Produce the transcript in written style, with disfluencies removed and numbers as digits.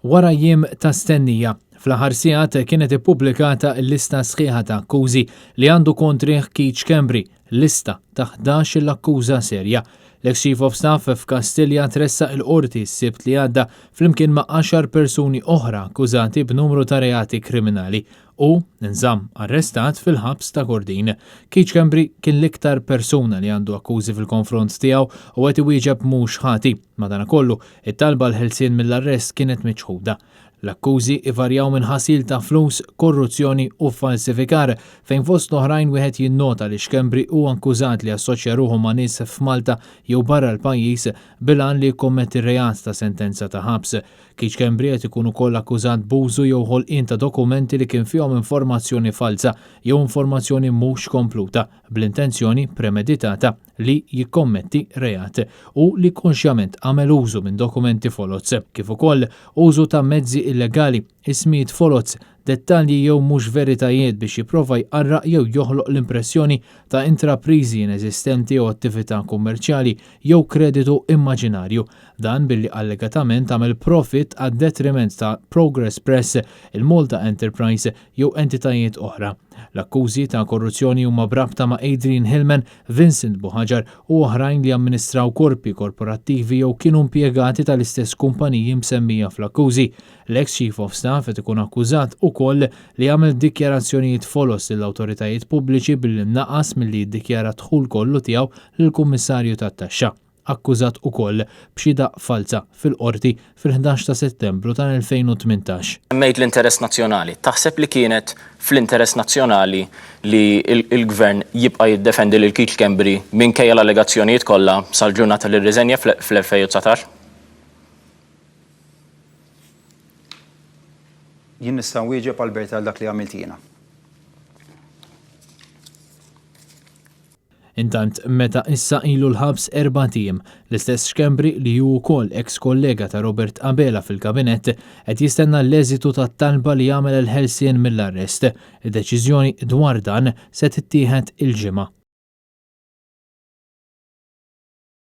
Wara jiem ta' stennija, fl-aħħar sigħat kienet ippubblikata l-lista sħiħa ta' akkużi li għandu kontrih Keith Schembri, lista ta' 11 l-akkuża serja. L-ex-Chief of Staff f'Kastilja tressaq il-qorti s-sibt li għadda flimkien ma' 10 persuni oħra akkużati b'numru ta' reati kriminali u nżamm arrestat fil-ħabs ta' Kordin. Keith Schembri kien l-iktar persuna li għandu akkużi fil-konfront tiegħu u qed iwieġeb mhux ħati. Madankollu, it-talba l-ħelsien mill-arrest kienet miċħuda. L-akkużi ivarjaw minn ħasil ta' flus, korruzzjoni u falsifikar, fejn fost oħrajn wieħed jinnota li Schembri huwa akkużat li assoċja ruħu ma' nies f'Malta jew barra l-pajjiż bilan li jkommetti reat ta' sentenza ta' ħabs. Keith Schembri qed ikun ukoll akkużat b'użu jew ħolqien ta' dokumenti li kien fihom informazzjoni falsa jew informazzjoni mhux kompluta bl-intenzjoni premeditata li jikkommetti reat u li konxjament għamel użu minn dokumenti foloz, kif ukoll użu ta' mezzi illegali, ismijiet foloz, dettalji jew mhux veritajiet biex jipprova jqarraq jew joħloq l-impressjoni ta' intrapriżi inesistenti jew attività kummerċjali jew kreditu immaġinarju. Dan billi allegatament għamel profit għad detriment ta' Progress Press, il-Malta Enterprise jew entitajiet oħra. L-akkużi ta' korruzzjoni huma brabta ma' Adrian Hillman, Vincent Buħaġar u oħrajn li amministraw korpi korporattivi jew kienu impjegati tal-istess kumpaniji msemmija fl-akkużi. L-ex-Chief of Staff qed ikun akkużat ukoll li għamel dikjarazzjonijiet folos lill-awtoritajiet pubbliċi billi naqas milli jiddikjara dħul kollu tiegħu lill-Kummissarju tat-Taxxa. Akkużat ukoll b'xida falsa fil-qorti fil-11 ta' Settembru tal-2018. Semmejt l-interess nazzjonali. Taħseb li kienet fl-interess nazzjonali li il-gvern jibqa' jiddefendi lil Keith Schembri minkejja l-allegazzjonijiet kollha sal-ġurnata li rriżenja fl-2019? Jien nista' nwieġeb Albert għal dak li għamilt jiena. Intant meta issa ilu l-ħabs 4 tiem, l-istess Schembri li hu wkoll ex-kollega ta' Robert Abela fil-kabinett qed jistenna l-eżitu tat-talba li jagħmel il-ħelsien mill-arrest. Id-deċiżjoni dwar dan se tittieħed il-ġimgħa.